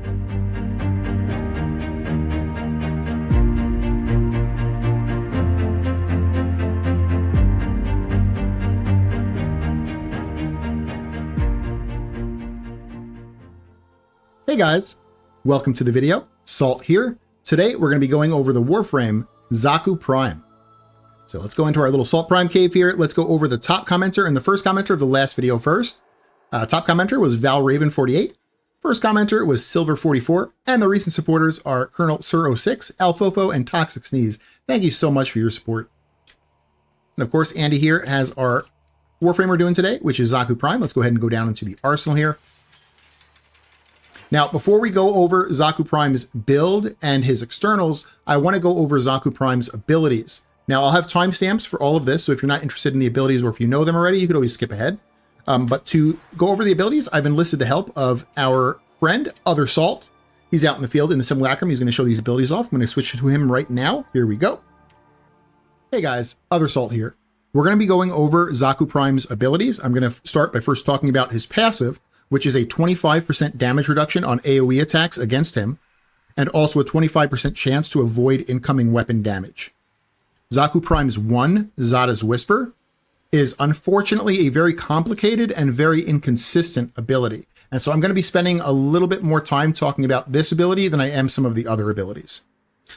Hey guys, welcome to the video. Salt here. Today we're going to be going over the Warframe Xaku Prime. So let's go into our little Salt Prime cave here. Let's go over the top commenter and the first commenter of the last video first. Top commenter was ValRaven48. First commenter was Silver44. And the recent supporters are Colonel Sir06, Alfofo, and Toxic Sneeze. Thank you so much for your support. And of course, Andy here has our Warframe we're doing today, which is Xaku Prime. Let's go ahead and go down into the arsenal here. Now, before we go over Xaku Prime's build and his externals, I want to go over Xaku Prime's abilities. Now, I'll have timestamps for all of this, so if you're not interested in the abilities or if you know them already, you could always skip ahead. But to go over the abilities, I've enlisted the help of our friend, Other Salt. He's out in the field in the simulacrum. He's going to show these abilities off. I'm going to switch to him right now. Here we go. Hey guys, Other Salt here. We're going to be going over Xaku Prime's abilities. I'm going to start by first talking about his passive, which is a 25% damage reduction on AoE attacks against him, and also a 25% chance to avoid incoming weapon damage. Xaku Prime's 1, Zada's Whisper, is unfortunately a very complicated and very inconsistent ability. And so I'm going to be spending a little bit more time talking about this ability than I am some of the other abilities.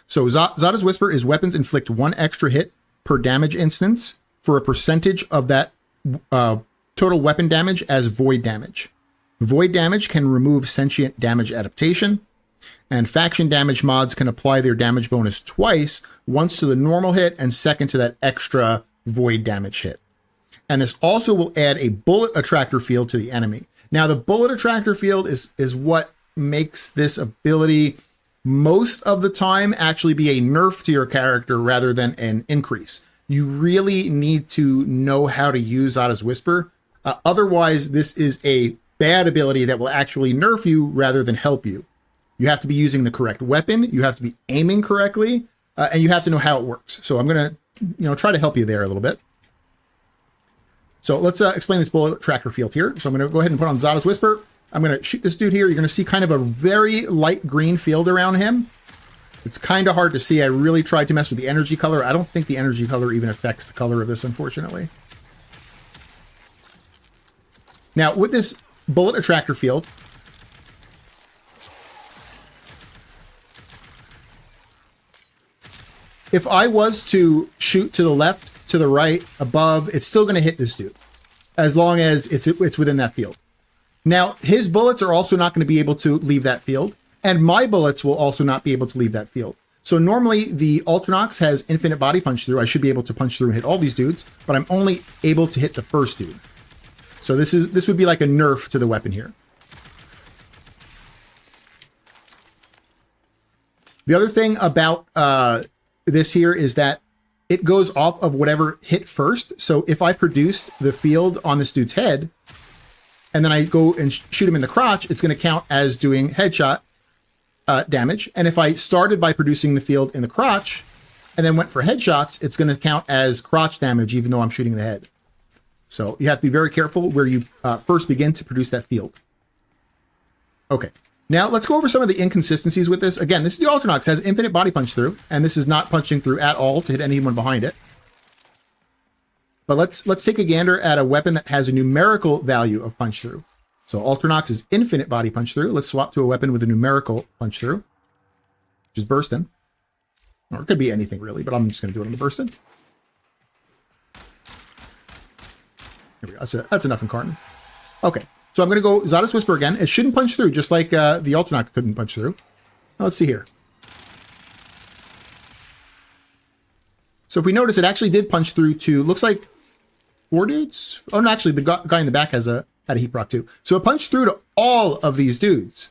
So Zada's Whisper is weapons inflict 1 extra hit per damage instance for a percentage of that total weapon damage as void damage. Void damage can remove sentient damage adaptation, and faction damage mods can apply their damage bonus twice, once to the normal hit and second to that extra void damage hit. And this also will add a bullet attractor field to the enemy. Now, the bullet attractor field is what makes this ability most of the time actually be a nerf to your character rather than an increase. You really need to know how to use Zada's Whisper. Otherwise, this is a bad ability that will actually nerf you rather than help you. You have to be using the correct weapon, you have to be aiming correctly, and you have to know how it works. So I'm going to, try to help you there a little bit. So let's explain this bullet attractor field here. So I'm going to go ahead and put on Zada's Whisper. I'm going to shoot this dude here. You're going to see kind of a very light green field around him. It's kind of hard to see. I really tried to mess with the energy color. I don't think the energy color even affects the color of this, unfortunately. Now, with this bullet attractor field, if I was to shoot to the left, to the right, above, it's still going to hit this dude as long as it's within that field. Now, his bullets are also not going to be able to leave that field, and my bullets will also not be able to leave that field. So normally the Ultranox has infinite body punch through. I should be able to punch through and hit all these dudes, but I'm only able to hit the first dude. So this would be like a nerf to the weapon here. The other thing about this here is that it goes off of whatever hit first. So if I produced the field on this dude's head, and then I go and shoot him in the crotch, it's going to count as doing headshot damage. And if I started by producing the field in the crotch, and then went for headshots, it's going to count as crotch damage, even though I'm shooting the head. So you have to be very careful where you first begin to produce that field. Okay, now let's go over some of the inconsistencies with this. Again, this is the Ultranox, has infinite body punch through, and this is not punching through at all to hit anyone behind it. But let's take a gander at a weapon that has a numerical value of punch through. So Ultranox is infinite body punch through. Let's swap to a weapon with a numerical punch through, which is bursting. Or it could be anything really, but I'm just going to do it on the bursting. Here we go. That's enough in Carton. Okay, so I'm going to go Zada's Whisper again. It shouldn't punch through, just like the Ultranox couldn't punch through. Now, let's see here. So if we notice, it actually did punch through to, looks like 4 dudes. Oh, no, actually, the guy in the back had a heat proc too. So it punched through to all of these dudes.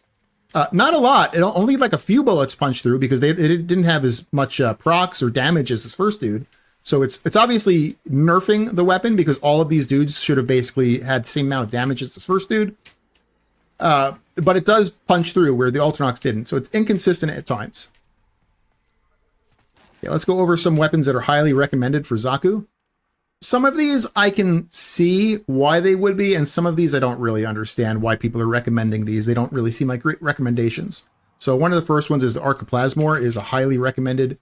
Not a lot. It only like a few bullets punched through because it didn't have as much procs or damage as this first dude. So it's obviously nerfing the weapon because all of these dudes should have basically had the same amount of damage as this first dude. But it does punch through where the Ultranox didn't. So it's inconsistent at times. Yeah, let's go over some weapons that are highly recommended for Xaku. some of these I can see why they would be, and some of these I don't really understand why people are recommending these. They don't really seem like great recommendations. So one of the first ones is the Archiplasmor is a highly recommended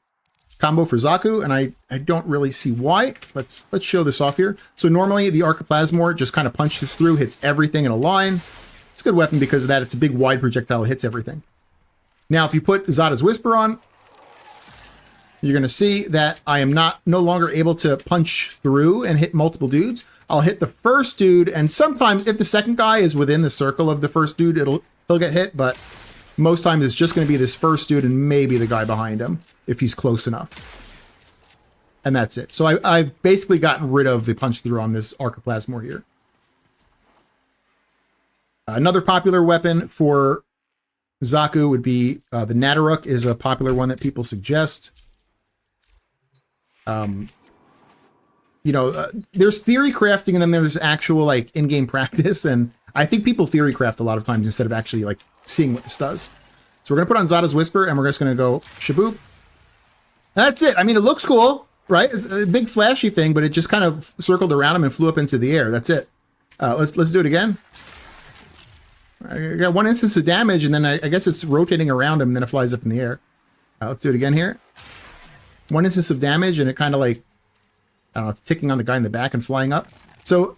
combo for Xaku, and I don't really see why. Let's show this off here. So normally the Archiplasmor just kind of punches through, hits everything in a line. It's a good weapon because of that. It's a big wide projectile, it hits everything. Now if you put Zada's Whisper on, you're going to see that I am no longer able to punch through and hit multiple dudes. I'll hit the first dude, and sometimes if the second guy is within the circle of the first dude, he'll get hit, but most times it's just going to be this first dude and maybe the guy behind him if he's close enough. And that's it. So I've basically gotten rid of the punch through on this Archiplasmor here. Another popular weapon for Xaku would be the Nataruk is a popular one that people suggest. There's theory crafting and then there's actual like in-game practice, and I think people theory craft a lot of times instead of actually like seeing what this does. So we're gonna put on Zada's Whisper and we're just gonna go shaboop. That's it. I mean, it looks cool, right? It's a big flashy thing, but it just kind of circled around him and flew up into the air. That's it. Let's do it again. I got one instance of damage, and then I guess it's rotating around him and then it flies up in the air. Let's do it again here. One instance of damage, and it kind of like, I don't know, it's ticking on the guy in the back and flying up. So,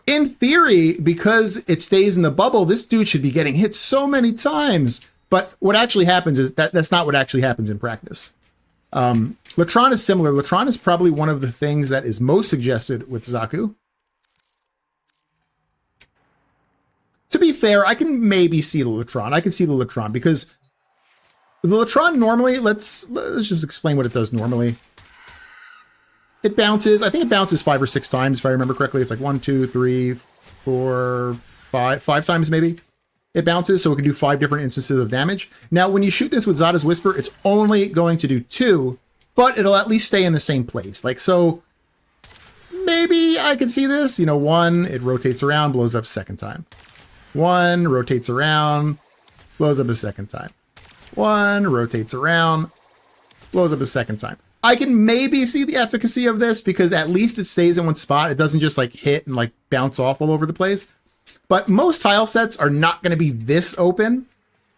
in theory, because it stays in the bubble, this dude should be getting hit so many times. But what actually happens is that's not what actually happens in practice. Latron is similar. Latron is probably one of the things that is most suggested with Xaku. To be fair, I can maybe see the Latron. I can see the Latron because the Latron normally, let's just explain what it does normally. It bounces, I think it bounces 5 or 6 times, if I remember correctly. It's like 1, 2, 3, 4, 5 times maybe. It bounces, so it can do 5 different instances of damage. Now, when you shoot this with Zada's Whisper, it's only going to do 2, but it'll at least stay in the same place. Like, so maybe I can see this. 1, it rotates around, blows up second time. 1, rotates around, blows up a second time. 1, rotates around, blows up a second time. I can maybe see the efficacy of this because at least it stays in one spot. It doesn't just like hit and like bounce off all over the place. But most tile sets are not going to be this open.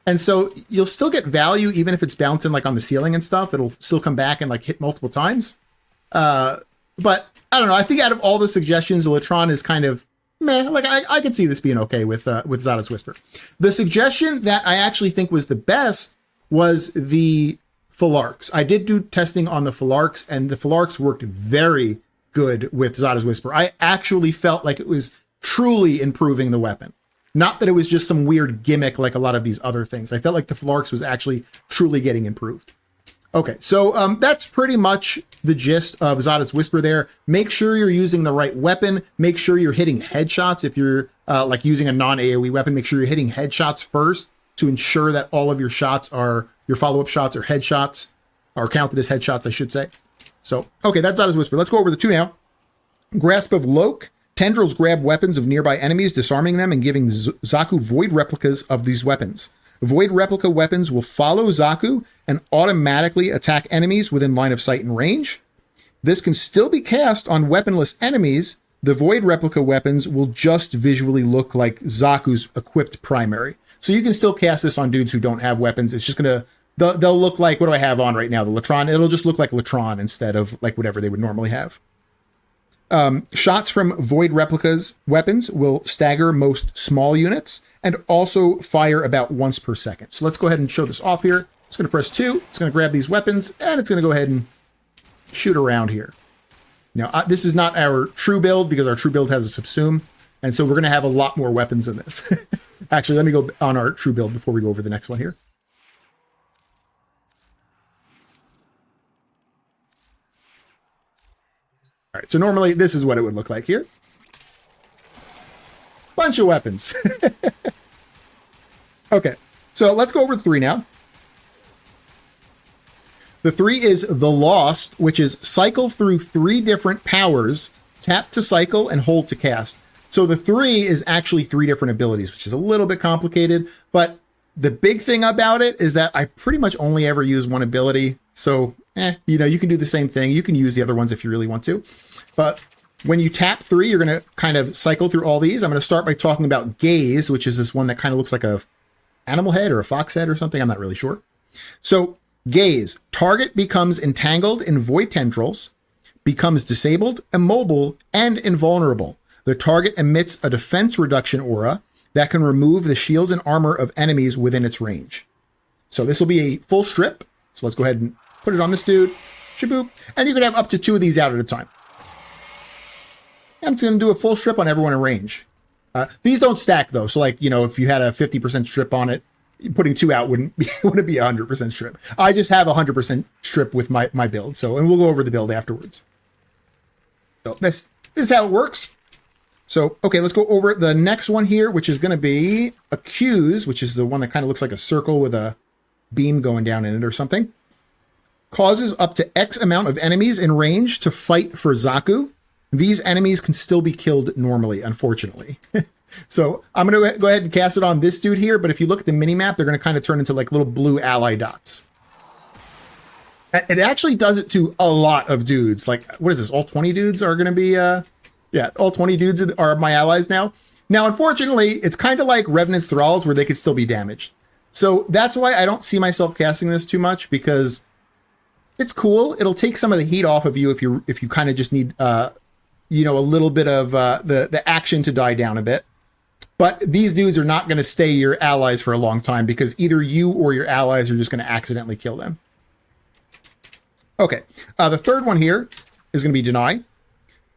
And so you'll still get value even if it's bouncing like on the ceiling and stuff. It'll still come back and like hit multiple times. But I don't know. I think out of all the suggestions, the Latron is kind of meh. Like I could see this being okay with Zada's Whisper. The suggestion that I actually think was the best was the Phalarx. I did do testing on the Phalarx, and the Phalarx worked very good with Zada's Whisper. I actually felt like it was truly improving the weapon. Not that it was just some weird gimmick like a lot of these other things. I felt like the Phalarx was actually truly getting improved. Okay, so that's pretty much the gist of Zada's Whisper there. Make sure you're using the right weapon. Make sure you're hitting headshots. If you're like using a non-AoE weapon, make sure you're hitting headshots first to ensure that all of your shots are, your follow-up shots or headshots, are counted as headshots, I should say. So, okay, that's Zada's Whisper. Let's go over the 2 now. Grasp of Loke. Tendrils grab weapons of nearby enemies, disarming them and giving Xaku void replicas of these weapons. Void replica weapons will follow Xaku and automatically attack enemies within line of sight and range. This can still be cast on weaponless enemies. The void replica weapons will just visually look like Xaku's equipped primary. So you can still cast this on dudes who don't have weapons. It's just gonna, they'll look like, what do I have on right now? The Latron. It'll just look like Latron instead of like whatever they would normally have. Shots from void replicas weapons will stagger most small units and also fire about once per second. So let's go ahead and show this off here. It's going to press 2. It's going to grab these weapons and it's going to go ahead and shoot around here. Now, this is not our true build because our true build has a subsume. And so we're going to have a lot more weapons in this. Actually, let me go on our true build before we go over the next one here. All right, so normally this is what it would look like here. Bunch of weapons. Okay, so let's go over 3 now. The 3 is the Lost, which is cycle through 3 different powers, tap to cycle and hold to cast. So the 3 is actually 3 different abilities, which is a little bit complicated, but the big thing about it is that I pretty much only ever use one ability. So You know, you can do the same thing. You can use the other ones if you really want to. But when you tap 3, you're going to kind of cycle through all these. I'm going to start by talking about Gaze, which is this one that kind of looks like a animal head or a fox head or something. I'm not really sure. So Gaze, target becomes entangled in void tendrils, becomes disabled, immobile, and invulnerable. The target emits a defense reduction aura that can remove the shields and armor of enemies within its range. So this will be a full strip. So let's go ahead and put it on this dude. Shaboop. And you can have up to 2 of these out at a time. I'm just going to do a full strip on everyone in range. These don't stack though. So like, you know, if you had a 50% strip on it, putting 2 out wouldn't be 100% strip. I just have 100% strip with my build. So, and we'll go over the build afterwards. So this is how it works. So, okay, let's go over the next one here, which is going to be Accuse, which is the one that kind of looks like a circle with a beam going down in it or something. Causes up to X amount of enemies in range to fight for Xaku. These enemies can still be killed normally, unfortunately. So I'm going to go ahead and cast it on this dude here, but if you look at the mini-map, they're going to kind of turn into like little blue ally dots. It actually does it to a lot of dudes. Like, what is this? All 20 dudes are going to be, yeah, all 20 dudes are my allies now. Now, unfortunately, it's kind of like Revenant's Thralls where they could still be damaged. So that's why I don't see myself casting this too much, because it's cool. It'll take some of the heat off of you if you kind of just need, you know, a little bit of the action to die down a bit. But these dudes are not going to stay your allies for a long time because either you or your allies are just going to accidentally kill them. Okay, the third one here is going to be Deny.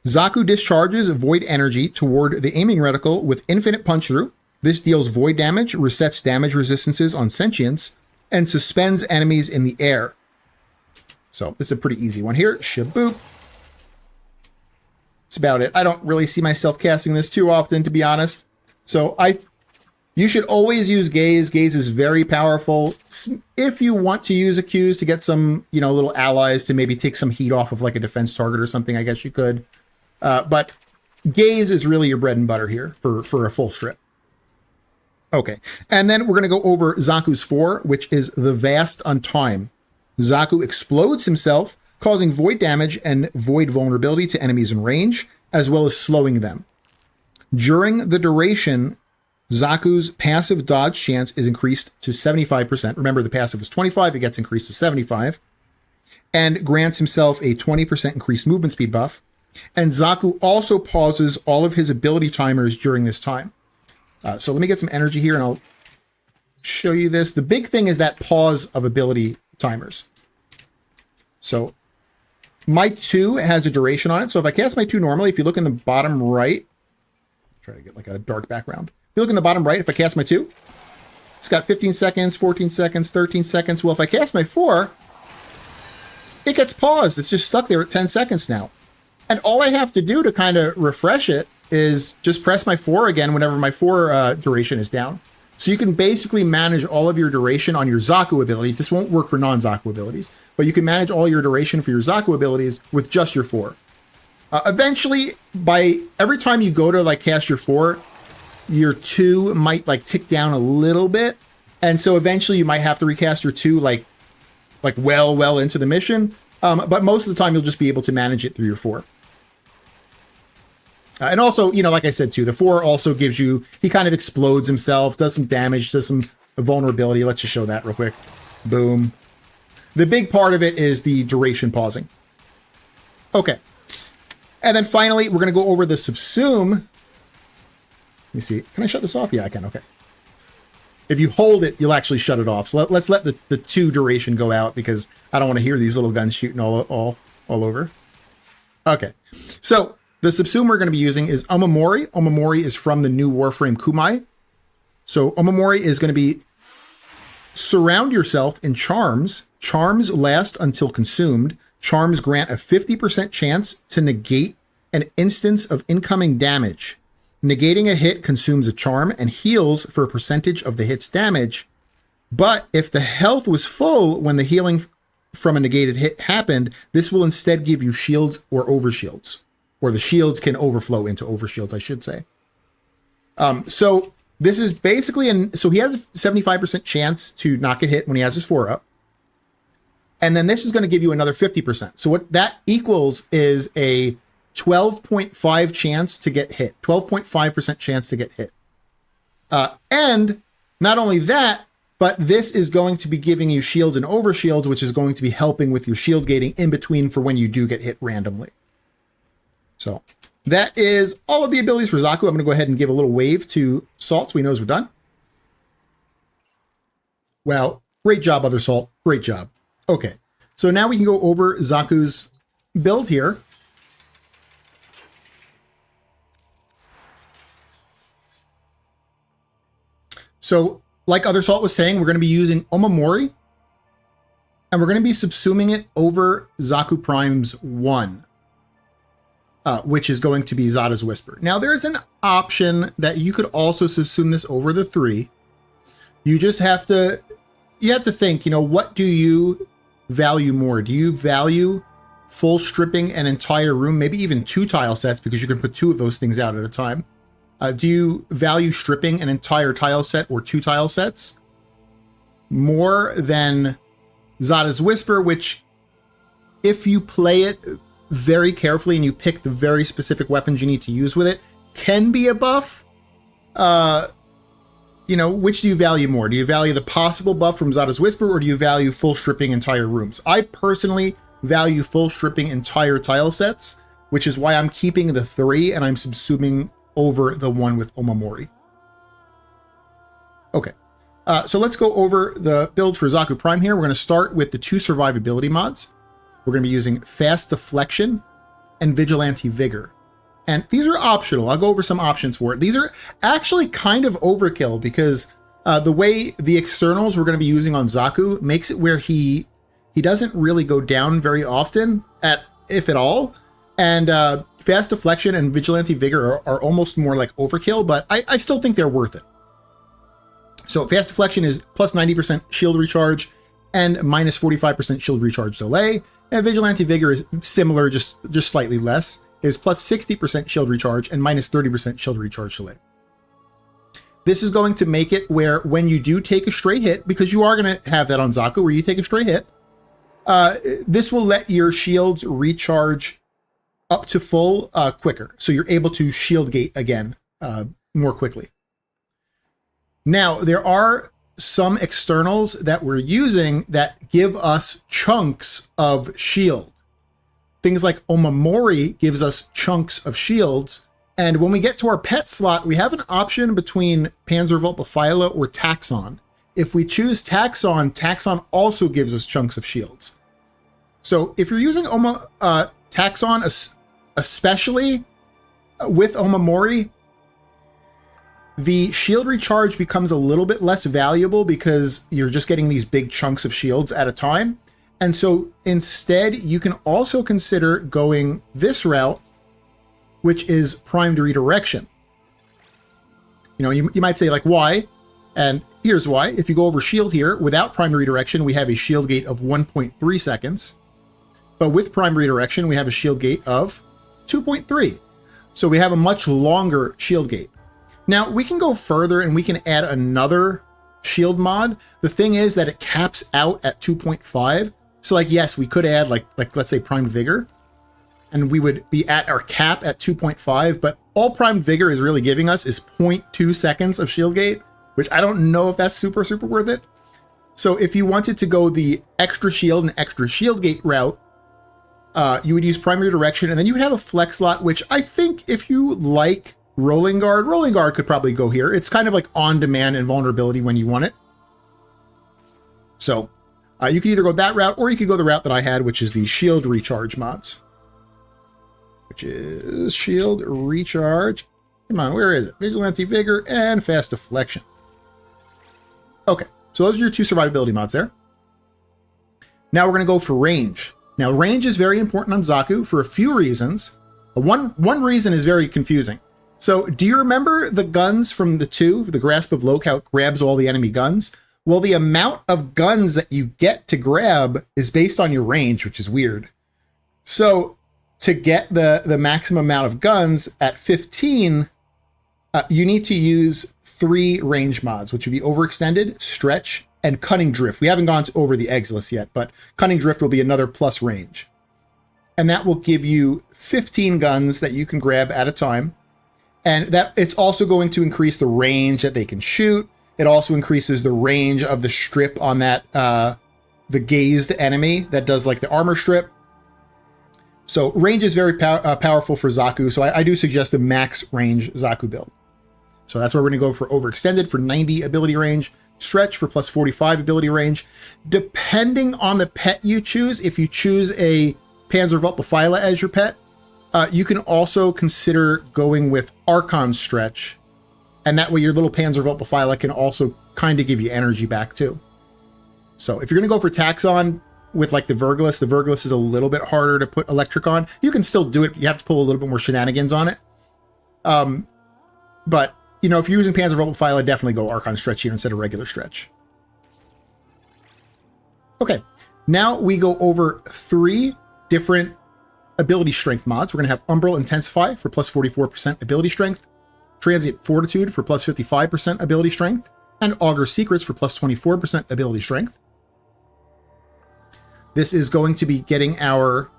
Xaku discharges void energy toward the aiming reticle with infinite punch through. This deals void damage, resets damage resistances on sentience, and suspends enemies in the air. So this is a pretty easy one here. Shaboop. That's about it. I don't really see myself casting this too often, to be honest. So you should always use Gaze. Gaze is very powerful. If you want to use Accuse to get some, you know, little allies to maybe take some heat off of like a defense target or something, I guess you could. But Gaze is really your bread and butter here for a full strip. Okay, and then we're going to go over Xaku's 4, which is the Vast Untime. Xaku explodes himself, causing void damage and void vulnerability to enemies in range, as well as slowing them. During the duration, Xaku's passive dodge chance is increased to 75%. Remember, the passive was 25, it gets increased to 75. And grants himself a 20% increased movement speed buff. And Xaku also pauses all of his ability timers during this time. So let me get some energy here and I'll show you this. The big thing is that pause of ability timers. So my 2 has a duration on it. So if I cast my 2 normally, if you look in the bottom right, try to get like a dark background. If you look in the bottom right, if I cast my 2, it's got 15 seconds, 14 seconds, 13 seconds. Well, if I cast my 4, it gets paused. It's just stuck there at 10 seconds now. And all I have to do to kind of refresh it is just press my 4 again whenever my 4 duration is down. So you can basically manage all of your duration on your Xaku abilities. This won't work for non-Xaku abilities, but you can manage all your duration for your Xaku abilities with just your 4. Eventually, by every time you go to like cast your 4, your 2 might like tick down a little bit. And so eventually you might have to recast your 2 like well into the mission. But most of the time you'll just be able to manage it through your 4. And also, you know, like I said too, the 4 also gives you, he kind of explodes himself, does some damage, does some vulnerability. Let's just show that real quick. Boom. The big part of it is the duration pausing. Okay. And then finally, we're going to go over the subsume. Let me see. Can I shut this off? Yeah, I can. Okay. If you hold it, you'll actually shut it off. So let's let the 2 duration go out because I don't want to hear these little guns shooting all over. Okay. So the subsume we're going to be using is Omamori. Omamori is from the new Warframe Kumai. So Omamori is going to be surround yourself in charms. Charms last until consumed. Charms grant a 50% chance to negate an instance of incoming damage. Negating a hit consumes a charm and heals for a percentage of the hit's damage. But if the health was full when the healing from a negated hit happened, this will instead give you shields or overshields. Or the shields can overflow into overshields, I should say. So this is basically, so he has a 75% chance to not get hit when he has his 4 up. And then this is going to give you another 50%. So what that equals is a 12.5 chance to get hit, 12.5% chance to get hit. And not only that, but this is going to be giving you shields and overshields, which is going to be helping with your shield gating in between for when you do get hit randomly. So that is all of the abilities for Xaku. I'm going to go ahead and give a little wave to Salt so he knows we're done. Well, great job, other Salt. Great job. Okay, so now we can go over Xaku's build here. So, like other Salt was saying, we're going to be using Omamori, and we're going to be subsuming it over Xaku Prime's 1, which is going to be Zada's Whisper. Now, there's an option that you could also subsume this over the 3. You just have to, think, what do you value more? Do you value full stripping an entire room, maybe even 2 tile sets, because you can put 2 of those things out at a time? Do you value stripping an entire tile set or 2 tile sets more than Zada's Whisper, which if you play it very carefully and you pick the very specific weapons you need to use with it, can be a buff? Which do you value more? Do you value the possible buff from Zada's Whisper, or do you value full stripping entire rooms? I personally value full stripping entire tile sets, which is why I'm keeping the 3 and I'm subsuming over the 1 with Omamori. Okay, so let's go over the build for Xaku Prime here. We're going to start with the 2 survivability mods. We're going to be using Fast Deflection and Vigilante Vigor. And these are optional. I'll go over some options for it. These are actually kind of overkill because the way the externals we're going to be using on Xaku makes it where he doesn't really go down very often, if at all. And Fast Deflection and Vigilante Vigor are almost more like overkill, but I still think they're worth it. So Fast Deflection is plus 90% shield recharge and minus 45% shield recharge delay. And Vigilante Vigor is similar, just slightly less, is plus 60% shield recharge and minus 30% shield recharge delay. This is going to make it where when you do take a stray hit, because you are going to have that on Xaku where you take a stray hit, this will let your shields recharge up to full quicker. So you're able to shield gate again more quickly. Now, there are some externals that we're using that give us chunks of shield. Things like Omamori gives us chunks of shields. And when we get to our pet slot, we have an option between Panzervault Bephyla or Taxon. If we choose Taxon, Taxon also gives us chunks of shields. So if you're using Taxon, especially with Omamori, the shield recharge becomes a little bit less valuable because you're just getting these big chunks of shields at a time. And so instead, you can also consider going this route, which is primed redirection. You might say, like, why? And here's why. If you go over shield here, without primed redirection, we have a shield gate of 1.3 seconds. But with primed redirection, we have a shield gate of 2.3. So we have a much longer shield gate. Now, we can go further and we can add another shield mod. The thing is that it caps out at 2.5. So, like, yes, we could add, like let's say, Primed Vigor, and we would be at our cap at 2.5, but all Primed Vigor is really giving us is 0.2 seconds of shield gate, which I don't know if that's super worth it. So if you wanted to go the extra shield and extra shield gate route, you would use Primary Direction, and then you would have a flex slot, which I think if you like Rolling Guard could probably go here. It's kind of like on-demand invulnerability when you want it. So you could either go that route, or you could go the route that I had, which is the shield recharge mods. Which is shield recharge. Come on, where is it? Vigilante Vigor and Fast Deflection. Okay, so those are your 2 survivability mods there. Now we're going to go for range. Now range is very important on Xaku for a few reasons. One reason is very confusing. So do you remember the guns from the 2, the Grasp of Loke, how it grabs all the enemy guns? Well, the amount of guns that you get to grab is based on your range, which is weird. So to get the maximum amount of guns at 15, you need to use 3 range mods, which would be Overextended, Stretch, and Cunning Drift. We haven't gone over the Exilus yet, but Cunning Drift will be another plus range. And that will give you 15 guns that you can grab at a time. And that it's also going to increase the range that they can shoot. It also increases the range of the strip on that, the gazed enemy that does like the armor strip. So range is very powerful for Xaku. So I do suggest a max range Xaku build. So that's where we're going to go for Overextended for 90 ability range, Stretch for plus 45 ability range. Depending on the pet you choose, if you choose a Panzerweltbefeile as your pet, you can also consider going with Archon Stretch. And that way your little Panzerweltbefeile can also kind of give you energy back too. So if you're going to go for Taxon with like the Vergilus is a little bit harder to put electric on. You can still do it. You have to pull a little bit more shenanigans on it. But, you know, if you're using Panzerweltbefeile, I'd definitely go Archon Stretch here instead of regular Stretch. Okay, now we go over 3 different ability strength mods. We're going to have Umbral Intensify for plus 44% ability strength, Transient Fortitude for plus 55% ability strength, and Augur Secrets for plus 24% ability strength. This is going to be getting our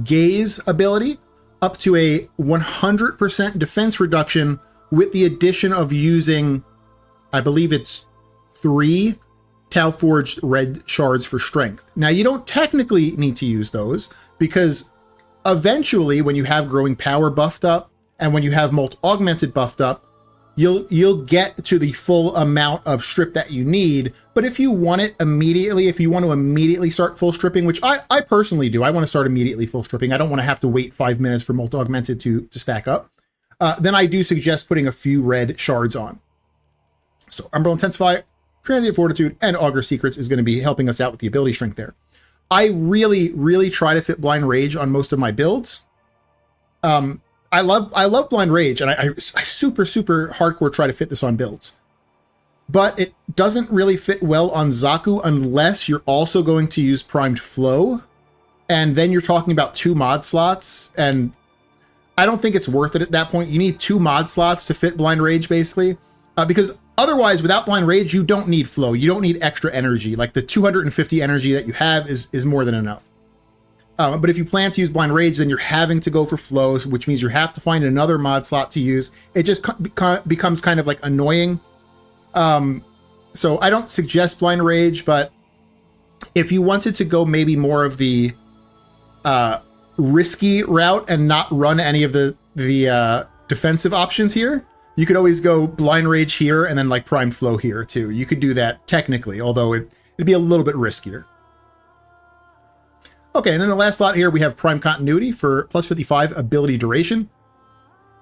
Gaze ability up to a 100% defense reduction with the addition of using, I believe it's 3 Tau Forged red shards for strength. Now, you don't technically need to use those because eventually when you have Growing Power buffed up and when you have Molt Augmented buffed up, you'll get to the full amount of strip that you need. But if you want it immediately, if you want to immediately start full stripping, which I personally do, I want to start immediately full stripping. I don't want to have to wait 5 minutes for Molt Augmented to stack up. Then I do suggest putting a few red shards on. So Umbral Intensify, Transient Fortitude, and Augur Secrets is going to be helping us out with the ability strength there. I really try to fit Blind Rage on most of my builds. I love Blind Rage, and I super hardcore try to fit this on builds. But it doesn't really fit well on Xaku unless you're also going to use Primed Flow. And then you're talking about 2 mod slots, and I don't think it's worth it at that point. You need 2 mod slots to fit Blind Rage, basically. Because otherwise, without Blind Rage, you don't need Flow. You don't need extra energy. Like the 250 energy that you have is more than enough. But if you plan to use Blind Rage, then you're having to go for flows, which means you have to find another mod slot to use. It just becomes kind of like annoying. So I don't suggest Blind Rage, but if you wanted to go maybe more of the risky route and not run any of the defensive options here, you could always go Blind Rage here and then like Primed Flow here too. You could do that technically, although it'd be a little bit riskier. Okay, and then the last slot here, we have Prime Continuity for plus 55 ability duration.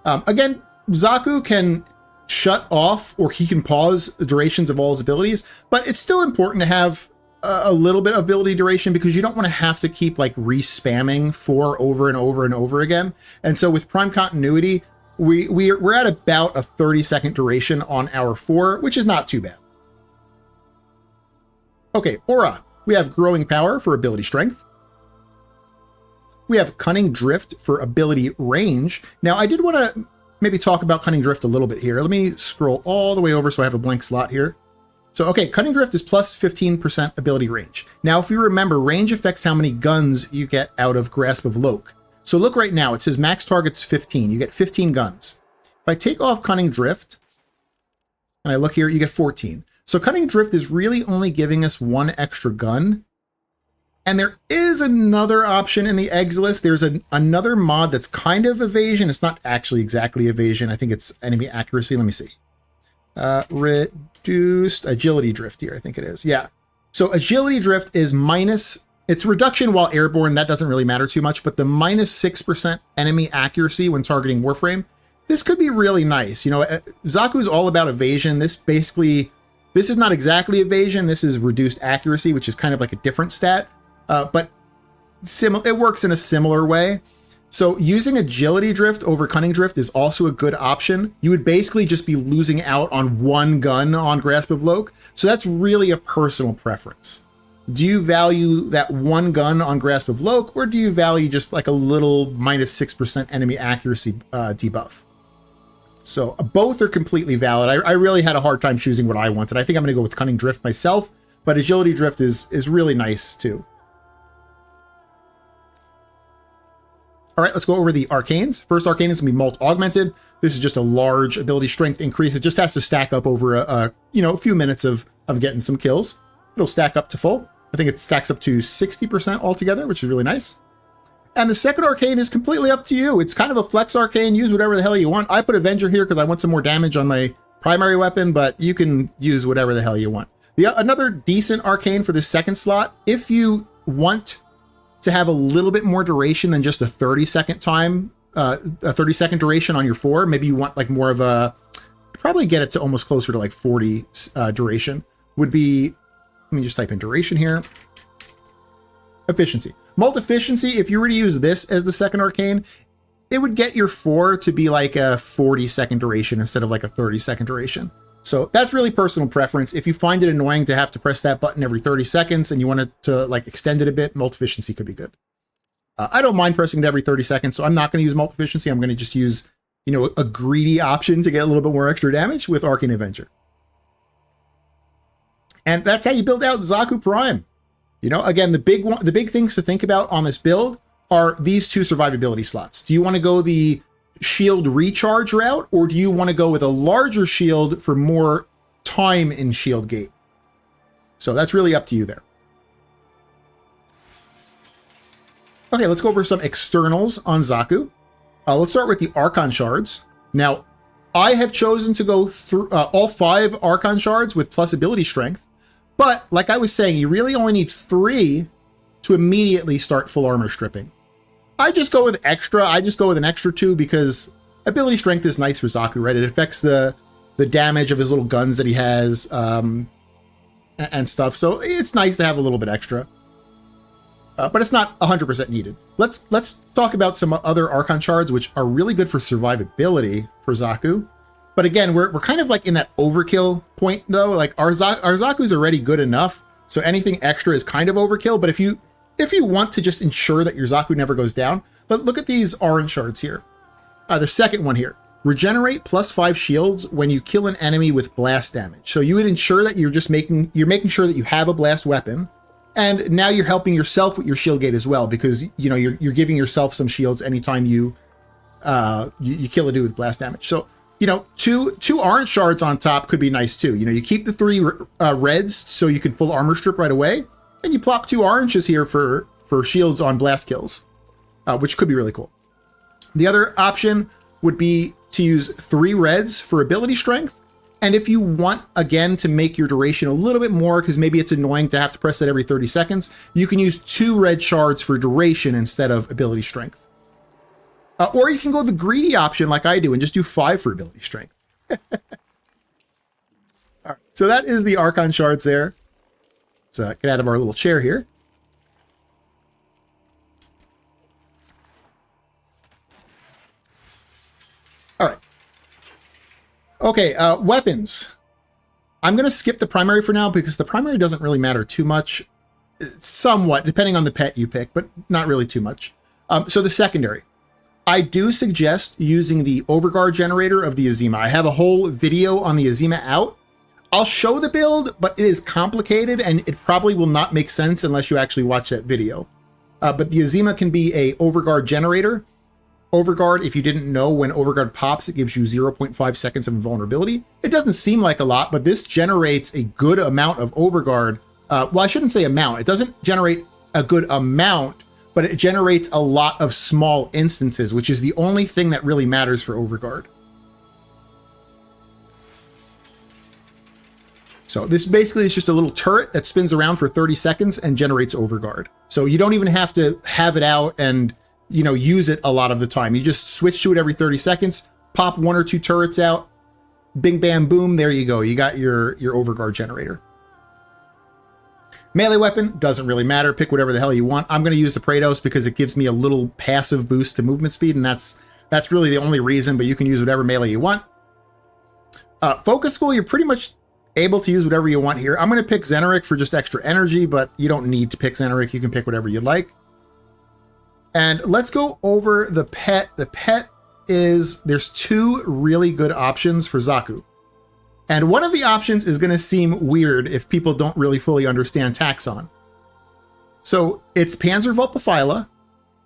Again, Xaku can shut off or he can pause the durations of all his abilities, but it's still important to have a little bit of ability duration because you don't want to have to keep like re-spamming 4 over and over and over again. And so with Prime Continuity, we're at about a 30-second duration on our 4, which is not too bad. Okay, Aura. We have Growing Power for ability strength. We have Cunning Drift for ability range. Now, I did want to maybe talk about Cunning Drift a little bit here. Let me scroll all the way over so I have a blank slot here. So, okay, Cunning Drift is plus 15% ability range. Now, if you remember, range affects how many guns you get out of Grasp of Loke. So look right now, it says max target's 15. You get 15 guns. If I take off Cunning Drift, and I look here, you get 14. So Cunning Drift is really only giving us 1 extra gun. And there is another option in the Exilus. There's another mod that's kind of evasion. It's not actually exactly evasion. I think it's enemy accuracy. Let me see. Reduced agility drift here. I think it is. Yeah. So agility drift is it's reduction while airborne. That doesn't really matter too much, but the -6% enemy accuracy when targeting Warframe, this could be really nice. You know, Xaku is all about evasion. This is not exactly evasion. This is reduced accuracy, which is kind of like a different stat. But it works in a similar way. So using agility drift over cunning drift is also a good option. You would basically just be losing out on 1 gun on Grasp of Loke. So that's really a personal preference. Do you value that 1 gun on Grasp of Loke, or do you value just like a little -6% enemy accuracy debuff? So both are completely valid. I really had a hard time choosing what I wanted. I think I'm going to go with Cunning Drift myself, but Agility Drift is really nice too. All right, let's go over the arcanes. First arcane is going to be Molt Augmented. This is just a large ability strength increase. It just has to stack up over a few minutes of getting some kills. It'll stack up to full. I think it stacks up to 60% altogether, which is really nice. And the second arcane is completely up to you. It's kind of a flex arcane. Use whatever the hell you want. I put Avenger here because I want some more damage on my primary weapon, but you can use whatever the hell you want. Another decent arcane for the second slot, if you want to have a little bit more duration than just a 30-second time, a 30-second duration on your 4, maybe you want like more of a, probably get it to almost closer to like 40 duration, would be, let me just type in duration here. Efficiency. Molt Efficiency, if you were to use this as the second arcane, it would get your 4 to be like a 40-second duration instead of like a 30-second duration. So that's really personal preference. If you find it annoying to have to press that button every 30 seconds and you want it to like extend it a bit, Molt Efficiency could be good. I don't mind pressing it every 30 seconds, so I'm not going to use Molt Efficiency. I'm going to just use, a greedy option to get a little bit more extra damage with Arcane Avenger. And that's how you build out Xaku Prime. Again, the big things to think about on this build are these two survivability slots. Do you want to go the shield recharge route, or do you want to go with a larger shield for more time in shield gate? So that's really up to you there. Okay, let's go over some externals on Xaku. Let's start with the Archon Shards. Now, I have chosen to go through all 5 Archon Shards with plus ability strength. But like I was saying, you really only need 3 to immediately start full armor stripping. I just go with extra. I just go with an extra 2 because ability strength is nice for Xaku, right? It affects the damage of his little guns that he has and stuff. So it's nice to have a little bit extra, but it's not 100% needed. Let's talk about some other Archon Shards, which are really good for survivability for Xaku. But again, we're kind of like in that overkill point though. Like our Xaku is already good enough, so anything extra is kind of overkill. But if you want to just ensure that your Xaku never goes down, but look at these orange shards here. The second one here, regenerate +5 shields when you kill an enemy with blast damage. So you would ensure that you're making sure that you have a blast weapon, and now you're helping yourself with your shield gate as well, because you're giving yourself some shields anytime you kill a dude with blast damage. So two orange shards on top could be nice too. You keep the 3 reds so you can full armor strip right away, and you plop 2 oranges here for shields on blast kills, which could be really cool. The other option would be to use 3 reds for ability strength. And if you want, again, to make your duration a little bit more, because maybe it's annoying to have to press that every 30 seconds, you can use 2 red shards for duration instead of ability strength. Or you can go the greedy option like I do and just do 5 for ability strength. All right, so that is the Archon Shards there. Let's get out of our little chair here. All right. Okay, weapons. I'm going to skip the primary for now because the primary doesn't really matter too much. Somewhat, depending on the pet you pick, but not really too much. So the secondary. I do suggest using the overguard generator of the Azima. I have a whole video on the Azima out. I'll show the build, but it is complicated and it probably will not make sense unless you actually watch that video. But the Azima can be a overguard generator. Overguard, if you didn't know, when overguard pops, it gives you 0.5 seconds of invulnerability. It doesn't seem like a lot, but this generates a good amount of overguard. Well, I shouldn't say amount. It doesn't generate a good amount, but it generates a lot of small instances, which is the only thing that really matters for overguard. So this basically is just a little turret that spins around for 30 seconds and generates overguard. So you don't even have to have it out and use it a lot of the time. You just switch to it every 30 seconds, pop 1 or 2 turrets out, bing, bam, boom, there you go. You got your overguard generator. Melee weapon, doesn't really matter. Pick whatever the hell you want. I'm going to use the Praetos because it gives me a little passive boost to movement speed, and that's really the only reason, but you can use whatever melee you want. Focus School, you're pretty much able to use whatever you want here. I'm going to pick Xeneric for just extra energy, but you don't need to pick Xeneric. You can pick whatever you like. And let's go over the pet. The pet is there's two really good options for Xaku. And one of the options is going to seem weird if people don't really fully understand Taxon. So it's Panzerwelpefeile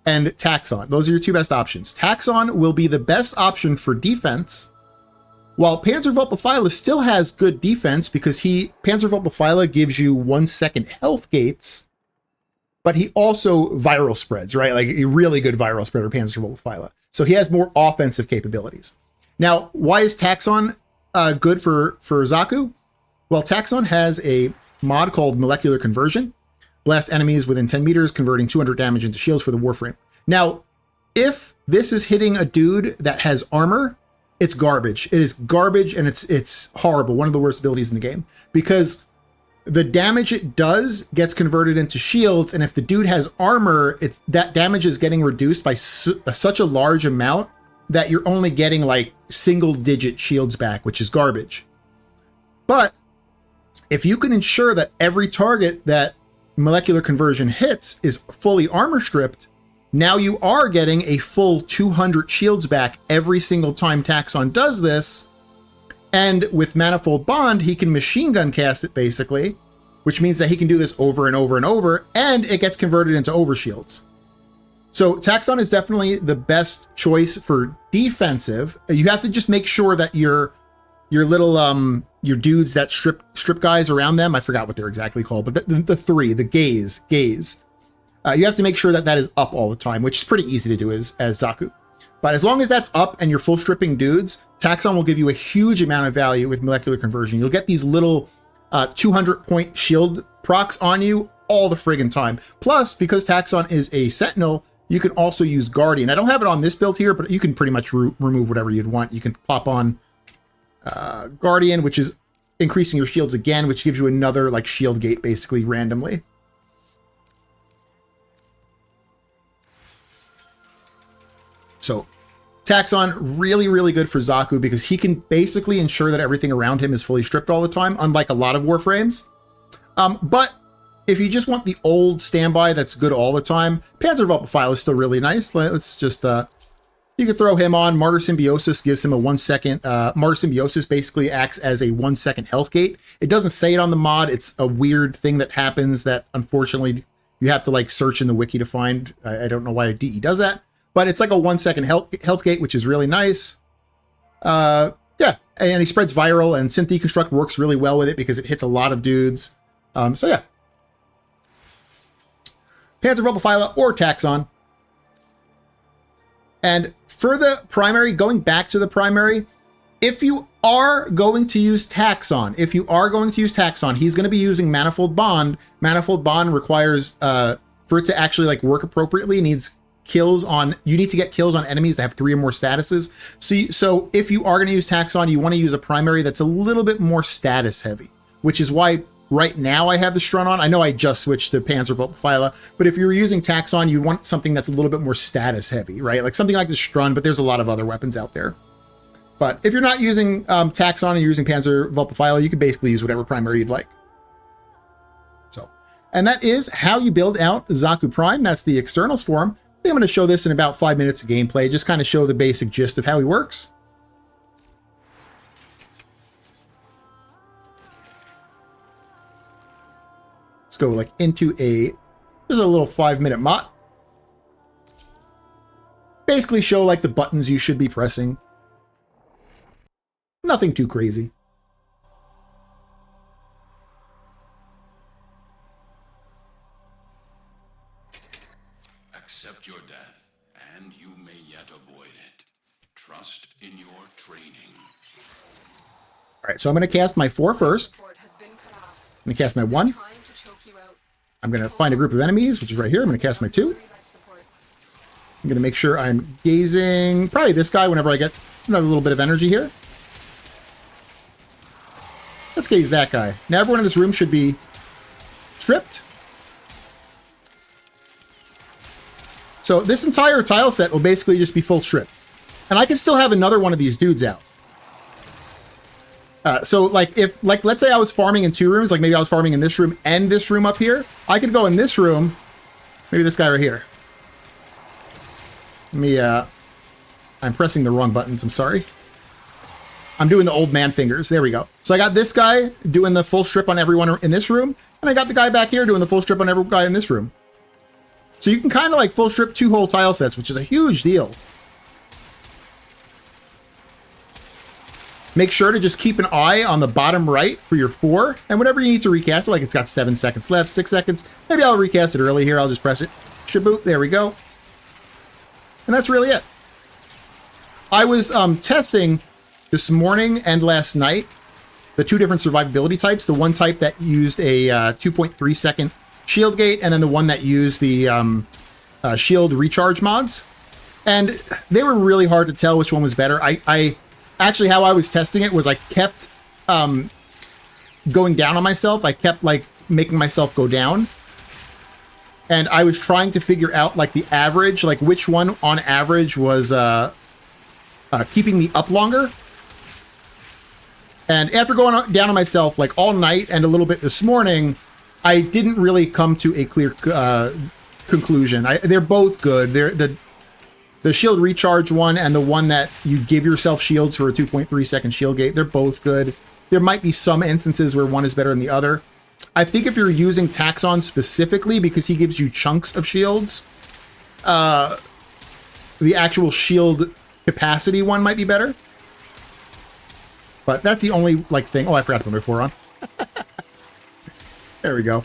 and Taxon. Those are your two best options. Taxon will be the best option for defense, while Panzerwelpefeile still has good defense because Panzerwelpefeile gives you 1 second health gates, but he also viral spreads, right? Like a really good viral spreader, Panzerwelpefeile. So he has more offensive capabilities. Now, why is Taxon good for Xaku? Well, Taxon has a mod called Molecular Conversion. Blast enemies within 10 meters, converting 200 damage into shields for the Warframe. Now, if this is hitting a dude that has armor, it's garbage. It is garbage, and it's horrible. One of the worst abilities in the game, because the damage it does gets converted into shields, and if the dude has armor, that damage is getting reduced by such a large amount that you're only getting like single-digit shields back, which is garbage. But if you can ensure that every target that Molecular Conversion hits is fully armor stripped, now you are getting a full 200 shields back every single time Taxon does this. And with Manifold Bond, he can machine gun cast it basically, which means that he can do this over and over and over, and it gets converted into overshields. So Taxon is definitely the best choice for defensive. You have to just make sure that your little your dudes that strip guys around them, I forgot what they're exactly called, but the gaze. You have to make sure that that is up all the time, which is pretty easy to do as Xaku. But as long as that's up and you're full stripping dudes, Taxon will give you a huge amount of value with Molecular Conversion. You'll get these little 200 point shield procs on you all the friggin' time. Plus, because Taxon is a Sentinel, you can also use Guardian. I don't have it on this build here, but you can pretty much remove whatever you'd want. You can pop on Guardian, which is increasing your shields again, which gives you another like shield gate basically randomly. So Taxon, really, really good for Xaku because he can basically ensure that everything around him is fully stripped all the time, unlike a lot of Warframes. But if you just want the old standby that's good all the time, Panzerwelpefeile is still really nice. Let's just, you could throw him on. Martyr Symbiosis gives him a 1 second, Martyr Symbiosis basically acts as a 1 second health gate. It doesn't say it on the mod. It's a weird thing that happens that unfortunately you have to like search in the wiki to find. I don't know why a DE does that. But it's like a 1 second health gate, which is really nice. Yeah, and he spreads viral, and Synth Deconstruct works really well with it because it hits a lot of dudes. So yeah. Panzerwelpefeile or Taxon. And for the primary, going back to the primary, if you are going to use Taxon, he's going to be using Manifold Bond. Manifold Bond requires, for it to actually like work appropriately, you need to get kills on enemies that have 3 or more statuses. So if you are going to use Taxon, you want to use a primary that's a little bit more status heavy, which is why right now I have the Strun on. I know I just switched to Panzerwelpefeile, but if you're using Taxon, you want something that's a little bit more status heavy, right? Like something like the Strun, but there's a lot of other weapons out there. But if you're not using Taxon and you're using Panzerwelpefeile, you can basically use whatever primary you'd like. So, and that is how you build out Xaku Prime. That's the externals for him. I'm going to show this in about 5 minutes of gameplay, just kind of show the basic gist of how he works. Let's go like into just a little 5-minute mod. Basically show like the buttons you should be pressing. Nothing too crazy. Accept your death, and you may yet avoid it. Trust in your training. All right, so I'm going to cast my 4 first. I'm going to cast my 1. I'm going to find a group of enemies, which is right here. I'm going to cast my 2. I'm going to make sure I'm gazing probably this guy whenever I get another little bit of energy here. Let's gaze that guy. Now everyone in this room should be stripped. So this entire tile set will basically just be full strip. And I can still have another one of these dudes out. So like let's say I was farming in 2 rooms, like maybe I was farming in this room and this room up here. I could go in this room, maybe this guy right here. Let me I'm pressing the wrong buttons. I'm sorry. I'm doing the old man fingers. There we go. So I got this guy doing the full strip on everyone in this room, and I got the guy back here doing the full strip on every guy in this room. So you can kind of like full strip 2 whole tile sets, which is a huge deal. Make sure to just keep an eye on the bottom right for your 4, and whenever you need to recast it, like it's got 7 seconds left, 6 seconds, maybe I'll recast it early here. I'll just press it. Shaboop, there we go. And that's really it. I was testing this morning and last night the 2 different survivability types. The one type that used a 2.3 second shield gate, and then the one that used the shield recharge mods. And they were really hard to tell which one was better. I actually, how I was testing it was I kept going down on myself. I kept like making myself go down. And I was trying to figure out like the average, like which one on average was keeping me up longer. And after going down on myself like all night and a little bit this morning, I didn't really come to a clear conclusion. They're both good. They're the shield recharge one and the one that you give yourself shields for a 2.3 second shield gate. They're both good. There might be some instances where one is better than the other. I think if you're using Taxon specifically because he gives you chunks of shields, the actual shield capacity one might be better. But that's the only like thing. Oh, I forgot to put my 4 on. There we go.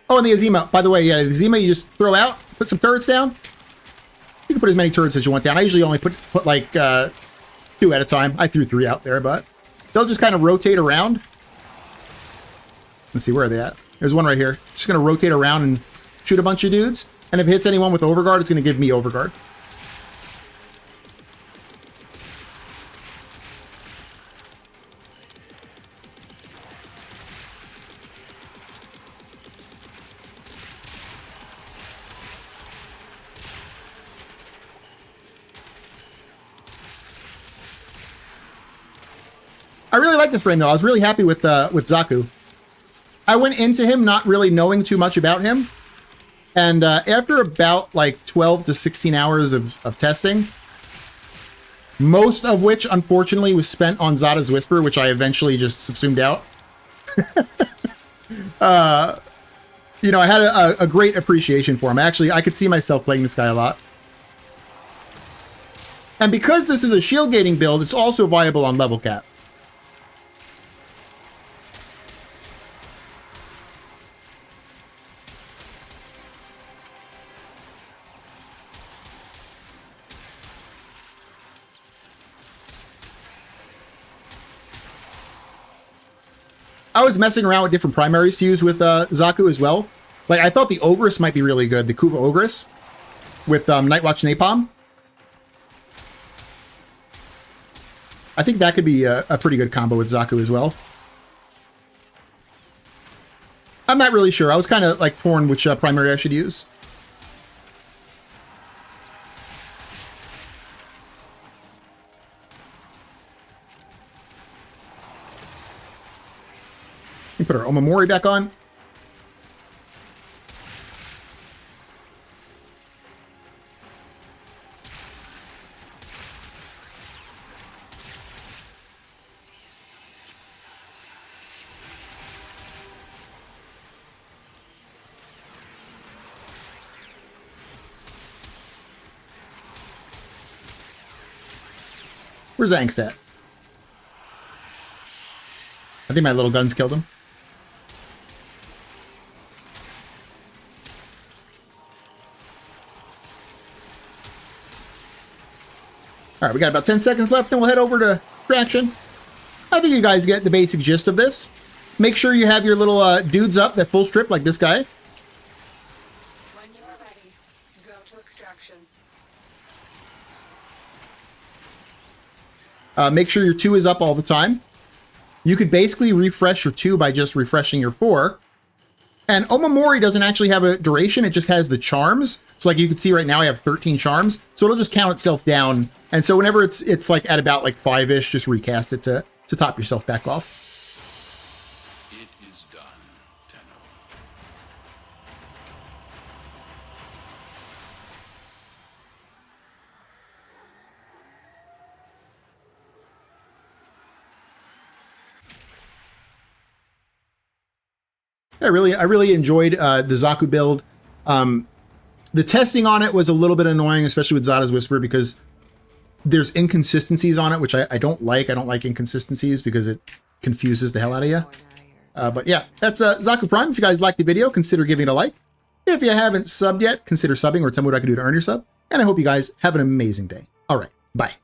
Oh, and the Azima, by the way, yeah, the Azima you just throw out, put some turrets down. You can put as many turrets as you want down. I usually only put like 2 at a time. I threw 3 out there, but they'll just kind of rotate around. Let's see, where are they at? There's one right here. Just going to rotate around and shoot a bunch of dudes. And if it hits anyone with Overguard, it's going to give me Overguard. I really like this frame though. I was really happy with Xaku. I went into him not really knowing too much about him. And after about like 12 to 16 hours of testing, most of which unfortunately was spent on Zada's Whisper, which I eventually just subsumed out. You know, I had a great appreciation for him. Actually, I could see myself playing this guy a lot. And because this is a shield gating build, it's also viable on level cap. I was messing around with different primaries to use with Xaku as well. Like, I thought the Ogress might be really good, the Kuba Ogress, with Nightwatch Napalm. I think that could be a pretty good combo with Xaku as well. I'm not really sure. I was kind of like torn which primary I should use. We put our Omamori back on. Where's Angst at? I think my little guns killed him. All right, we got about 10 seconds left, then we'll head over to Traction. I think you guys get the basic gist of this. Make sure you have your little dudes up that full strip like this guy. When you are ready, go to Extraction. Make sure your 2 is up all the time. You could basically refresh your 2 by just refreshing your 4. And Omamori doesn't actually have a duration, it just has the charms. So like you can see right now I have 13 charms, so it'll just count itself down. And so whenever it's like at about like 5-ish, just recast it to top yourself back off. It is done, Tenno. I really enjoyed the Xaku build. The testing on it was a little bit annoying, especially with Zada's Whisper, because there's inconsistencies on it, which I don't like. I don't like inconsistencies because it confuses the hell out of you. But yeah, that's Xaku Prime. If you guys liked the video, consider giving it a like. If you haven't subbed yet, consider subbing or tell me what I can do to earn your sub. And I hope you guys have an amazing day. All right, bye.